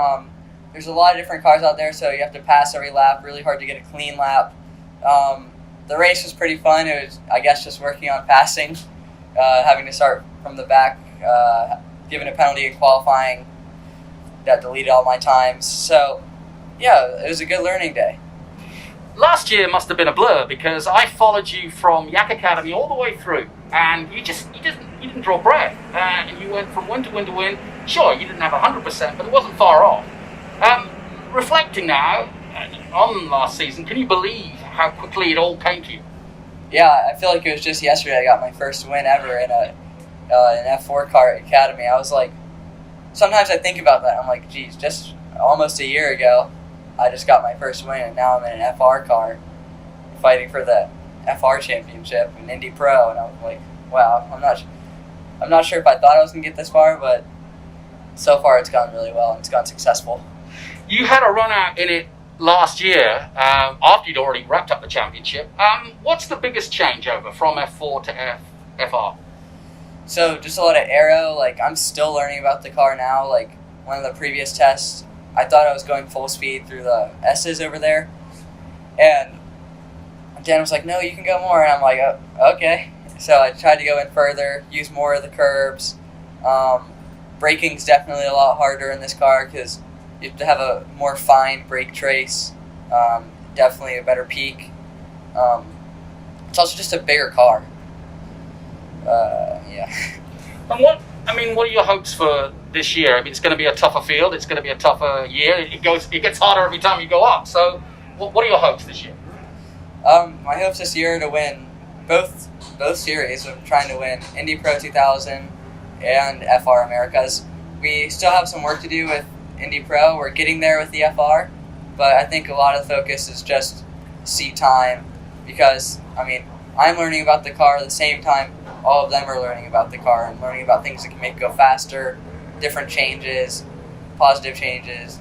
There's a lot of different cars out there, so you have to pass every lap. Really hard to get a clean lap. The race was pretty fun. It was, I guess, just working on passing, having to start from the back, given a penalty in qualifying that deleted all my times. So, yeah, it was a good learning day. Last year must have been a blur, because I followed you from Yak Academy all the way through, and you didn't draw breath, and you went from win to win to win. Sure, you didn't have 100%, but it wasn't far off. Reflecting now on last season, can you believe how quickly it all came to you? Yeah, I feel like it was just yesterday I got my first win ever in an F4 car academy. I was like, sometimes I think about that. I'm like, geez, just almost a year ago, I just got my first win, and now I'm in an FR car fighting for the FR championship in Indy Pro, and I was like, wow, I'm not sure if I thought I was going to get this far, but so far it's gone really well, and it's gone successful. You had a run out in it last year after you'd already wrapped up the championship. What's the biggest changeover from F4 to FR? So just a lot of aero. Like, I'm still learning about the car now. Like, one of the previous tests, I thought I was going full speed through the S's over there, and Dan was like, no, you can go more, and I'm like, oh, okay. So I tried to go in further, use more of the curbs. Braking's definitely a lot harder in this car because you have to have a more fine brake trace, definitely a better peak. It's also just a bigger car. Yeah. And what are your hopes for this year? I mean, it's going to be a tougher field. It's going to be a tougher year. It gets harder every time you go up. So, what are your hopes this year? My hopes this year are to win both series. I'm trying to win Indy Pro 2000 and FR Americas. We still have some work to do with Indy Pro. We're getting there with the FR, but I think a lot of the focus is just seat time, because I'm learning about the car at the same time all of them are learning about the car and learning about things that can make it go faster, different changes, positive changes.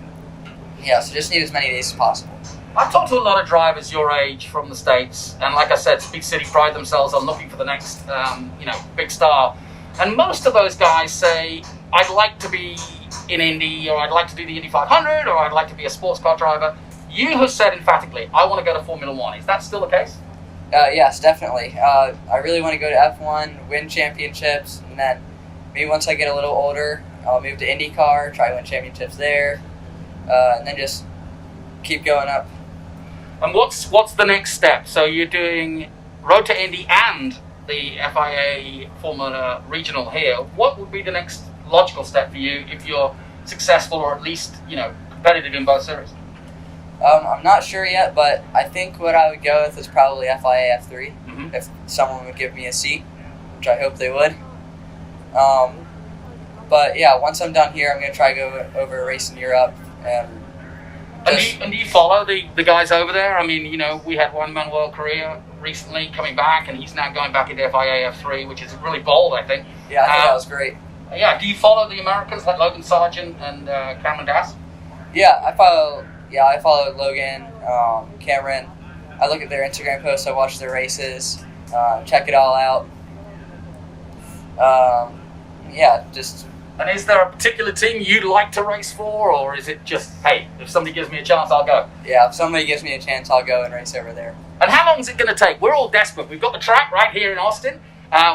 Yeah, so just need as many days as possible. I've talked to a lot of drivers your age from the States, and like I said, Speed City pride themselves on looking for the next, big star. And most of those guys say, I'd like to be in Indy, or I'd like to do the Indy 500, or I'd like to be a sports car driver. You have said emphatically, I want to go to Formula One. Is that still the case? Yes, definitely. I really want to go to F1, win championships, and then maybe once I get a little older, I'll move to INDYCAR, try to win championships there, and then just keep going up. And what's the next step? So you're doing Road to Indy and the FIA Formula Regional here. What would be the next logical step for you if you're successful, or at least, you know, competitive in both series? I'm not sure yet, but I think what I would go with is probably FIA F3, if someone would give me a seat, which I hope they would. But yeah, once I'm done here, I'm going to try to go over a race in Europe. And do you follow the guys over there? I mean, you know, we had Juan Manuel Correa recently coming back, and he's now going back into FIA F3, which is really bold, I think. Yeah, I think that was great. Yeah, do you follow the Americans like Logan Sargent and Cameron Dass? Yeah, I follow Logan, Cameron. I look at their Instagram posts, I watch their races, check it all out. And is there a particular team you'd like to race for, or is it just, hey, if somebody gives me a chance, I'll go? Yeah, if somebody gives me a chance, I'll go and race over there. And how long is it going to take? We're all desperate. We've got the track right here in Austin.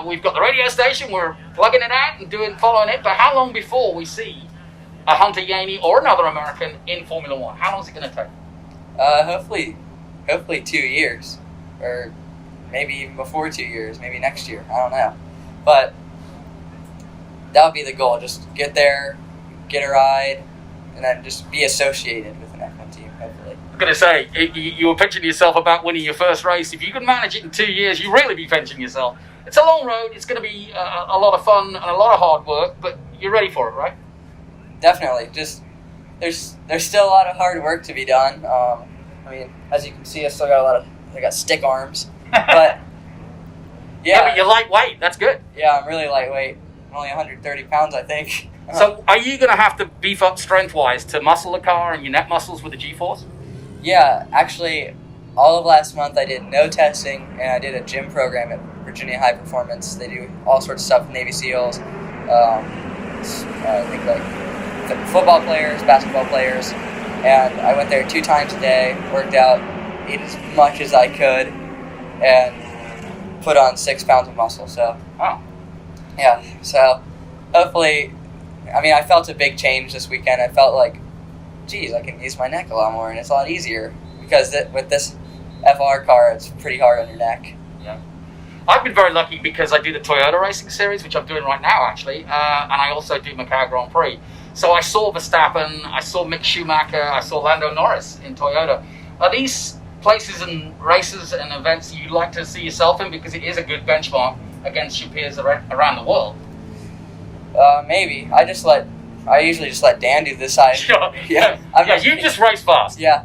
We've got the radio station. We're plugging it out and following it. But how long before we see a Hunter Yeany or another American in Formula One? How long is it going to take? Hopefully 2 years, or maybe even before 2 years, maybe next year. I don't know, but that would be the goal. Just get there, get a ride, and then just be associated with an F1 team, hopefully. I'm going to say, you were pinching yourself about winning your first race. If you could manage it in 2 years, you really be pinching yourself. It's a long road. It's going to be a lot of fun and a lot of hard work, but you're ready for it, right? Definitely. Just there's still a lot of hard work to be done. I mean, as you can see, I got stick arms, but yeah, but you're lightweight. That's good. Yeah, I'm really lightweight. I'm only 130 pounds, I think. So are you going to have to beef up strength-wise to muscle the car and your neck muscles with the G-force? Yeah, actually, all of last month I did no testing, and I did a gym program at Virginia High Performance. They do all sorts of stuff with Navy SEALs. I think like football players, basketball players, and I went there 2 times a day, worked out, ate as much as I could, and put on 6 pounds of muscle. So, yeah, so hopefully, I mean, I felt a big change this weekend. I felt like, geez, I can use my neck a lot more, and it's a lot easier, because with this FR car, it's pretty hard on your neck. Yeah. I've been very lucky because I do the Toyota Racing Series, which I'm doing right now, actually, and I also do Macau Grand Prix. So I saw Verstappen, I saw Mick Schumacher, I saw Lando Norris in Toyota. Are these places and races and events you like to see yourself in, because it is a good benchmark against your peers around the world? Maybe. I usually just let Dan do this side. Sure. Yeah. You just race fast. Yeah.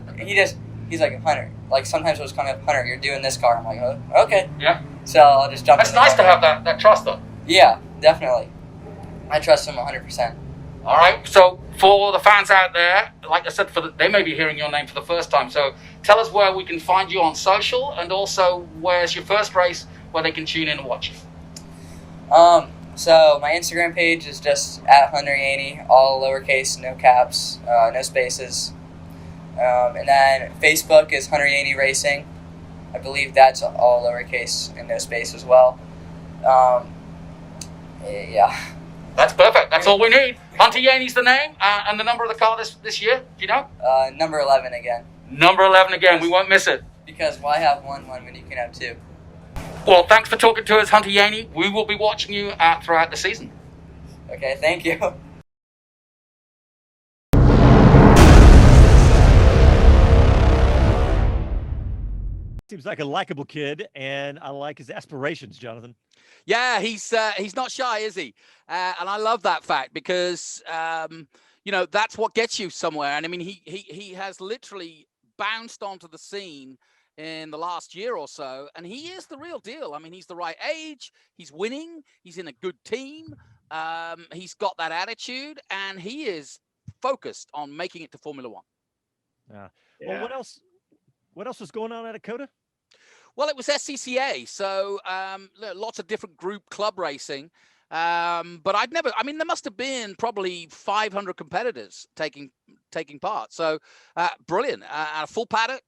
He's like, Hunter. Like, sometimes it was coming up, Hunter, you're doing this car. I'm like, oh, okay. Yeah. So I'll just jump in. It's nice to have that trust, though. Yeah, definitely. I trust him 100%. All right. So for the fans out there, like I said, they may be hearing your name for the first time. So tell us where we can find you on social, and also where's your first race where they can tune in and watch you. So my Instagram page is just at Hunter Yeany, all lowercase, no caps, no spaces. And then Facebook is Hunter Yeany Racing. I believe that's all lowercase and no space as well. Yeah. That's perfect. That's all we need. Hunter Yeany's the name, and the number of the car this year. Do you know? Number 11 again. Number 11 again. We won't miss it. Because why have one when you can have 2? Well, thanks for talking to us, Hunter Yeany. We will be watching you throughout the season. Okay, thank you. Seems like a likable kid, and I like his aspirations, Jonathan. Yeah, he's not shy, is he? And I love that fact, because that's what gets you somewhere. And I mean, he has literally bounced onto the scene in the last year or so, and he is the real deal. I mean, he's the right age, he's winning, he's in a good team, he's got that attitude, and he is focused on making it to Formula One. Yeah. Well, what else was going on at Dakota? Well, it was SCCA, so lots of different group club racing. But I'd never. I mean, there must have been probably 500 competitors taking part. So brilliant. A full paddock,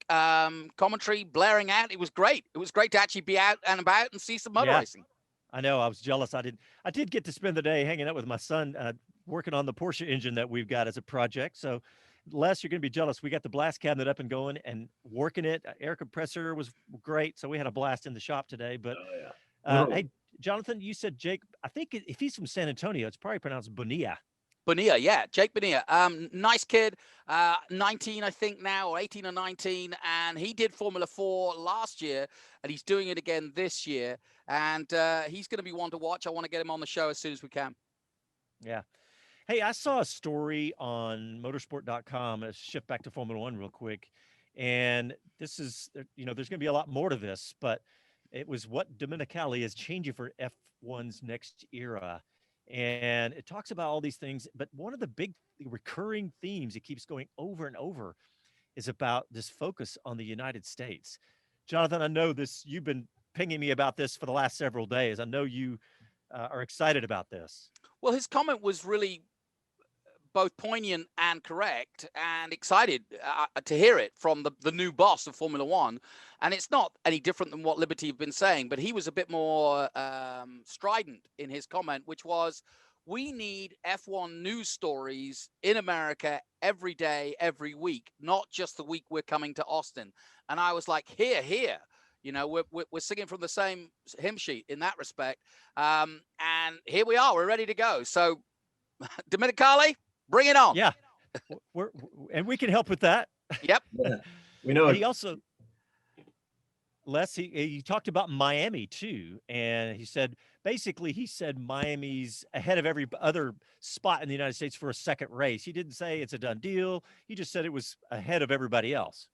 commentary blaring out. It was great. It was great to actually be out and about and see some motor racing. I know. I was jealous. I did get to spend the day hanging out with my son, working on the Porsche engine that we've got as a project. So, Les, you're going to be jealous. We got the blast cabinet up and going and working it. Air compressor was great. So we had a blast in the shop today. But hey, Jonathan, you said Jake. I think if he's from San Antonio, it's probably pronounced Bonilla. Bonilla, yeah, Jake Bonilla. Nice kid, 19, I think now, or 18 or 19, and he did Formula 4 last year, and he's doing it again this year, and he's going to be one to watch. I want to get him on the show as soon as we can. Yeah. Hey, I saw a story on motorsport.com. Let's shift back to Formula 1 real quick. And this is, there's going to be a lot more to this, but it was what Dominicali is changing for F1's next era. And it talks about all these things, but one of the big recurring themes it keeps going over and over is about this focus on the United States. Jonathan, I know this, you've been pinging me about this for the last several days. I know you are excited about this. Well, his comment was really both poignant and correct, and excited to hear it from the new boss of Formula One. And it's not any different than what Liberty have been saying, but he was a bit more strident in his comment, which was, we need F1 news stories in America every day, every week, not just the week we're coming to Austin. And I was like, here. We're singing from the same hymn sheet in that respect. And here we are. We're ready to go. So, Dominicali, bring it on. Yeah, and we can help with that. Yep. Yeah. We know. He also, Les, he talked about Miami too, and he said Miami's ahead of every other spot in the United States for a second race. He didn't say it's a done deal. He just said it was ahead of everybody else.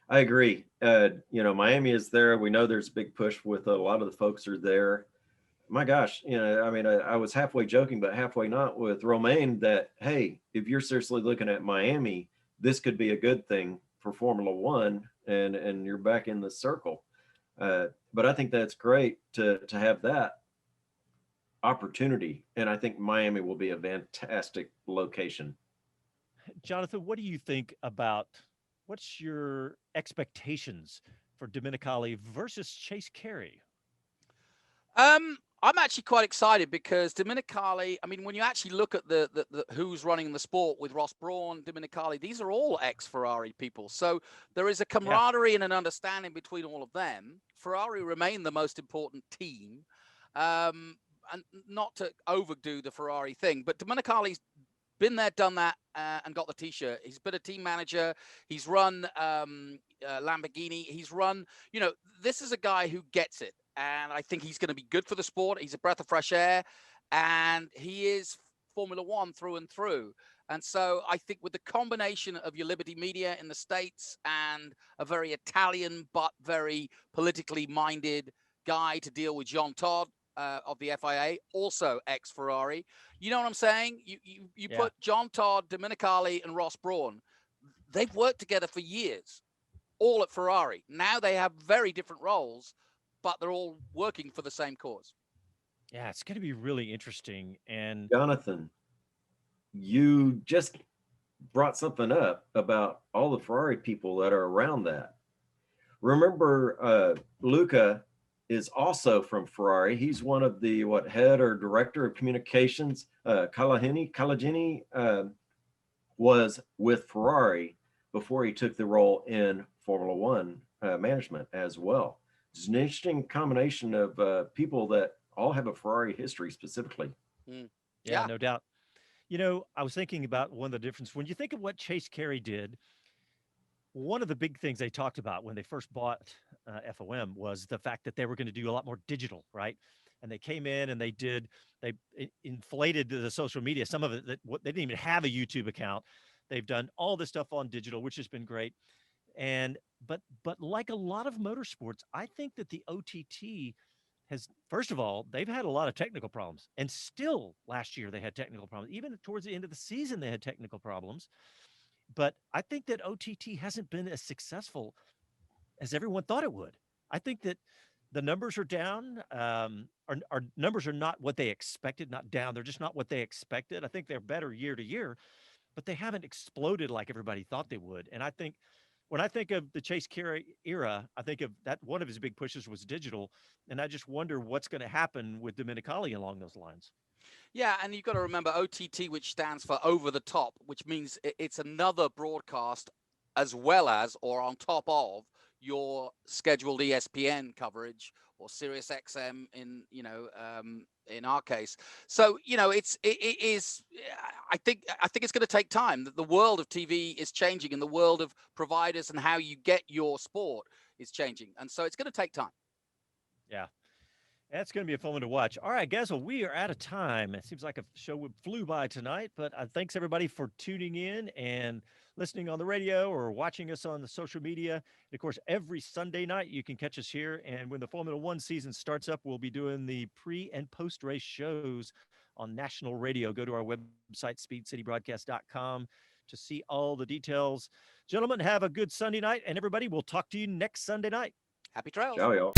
I agree. Miami is there. We know there's a big push with a lot of the folks are there. My gosh, I was halfway joking, but halfway not with Romain that, hey, if you're seriously looking at Miami, this could be a good thing for Formula One, and you're back in the circle. But I think that's great to have that opportunity, and I think Miami will be a fantastic location. Jonathan, what do you think about, what's your expectations for Dominicali versus Chase Carey? I'm actually quite excited because Dominicali, I mean, when you actually look at the who's running the sport with Ross Brawn, Dominicali, these are all ex-Ferrari people. So there is a camaraderie and an understanding between all of them. Ferrari remain the most important team. And not to overdo the Ferrari thing, but Dominicali's been there, done that, and got the T-shirt. He's been a team manager. He's run Lamborghini. He's run, this is a guy who gets it. And I think he's going to be good for the sport. He's a breath of fresh air, and he is Formula One through and through. And so I think with the combination of your Liberty Media in the States and a very Italian but very politically minded guy to deal with Jean Todt of the FIA, also ex-Ferrari. You know what I'm saying? You put Jean Todt, Dominicali, and Ross Brawn. They've worked together for years, all at Ferrari. Now they have very different roles, but they're all working for the same cause. Yeah, it's going to be really interesting. And Jonathan, you just brought something up about all the Ferrari people that are around that. Remember, Luca is also from Ferrari. He's one of the head or director of communications. Calagini was with Ferrari before he took the role in Formula One management as well. It's an interesting combination of people that all have a Ferrari history specifically. Yeah, no doubt. I was thinking about one of the differences. When you think of what Chase Carey did, one of the big things they talked about when they first bought FOM was the fact that they were going to do a lot more digital, right? And they came in and they inflated the social media. Some of it, they didn't even have a YouTube account. They've done all this stuff on digital, which has been great. But like a lot of motorsports, I think that the OTT has, first of all, they've had a lot of technical problems, and still last year they had technical problems. Even towards the end of the season, they had technical problems. But I think that OTT hasn't been as successful as everyone thought it would. I think that the numbers are down. our numbers are not what they expected, not down. They're just not what they expected. I think they're better year to year, but they haven't exploded like everybody thought they would. And I think when I think of the Chase Carey era, I think of that one of his big pushes was digital. And I just wonder what's going to happen with Domenicali along those lines. Yeah, and you've got to remember OTT, which stands for over the top, which means it's another broadcast as well as or on top of your scheduled ESPN coverage or Sirius XM in our case. So it is. I think it's going to take time. The world of TV is changing, and the world of providers and how you get your sport is changing, and so it's going to take time. Yeah. That's going to be a fun one to watch. All right, guys. Well, we are out of time. It seems like a show flew by tonight, but thanks everybody for tuning in and listening on the radio or watching us on the social media. And of course, every Sunday night you can catch us here. And when the Formula One season starts up, we'll be doing the pre and post race shows on national radio. Go to our website, speedcitybroadcast.com, to see all the details. Gentlemen, have a good Sunday night, and everybody, we'll talk to you next Sunday night. Happy trails. Ciao, y'all.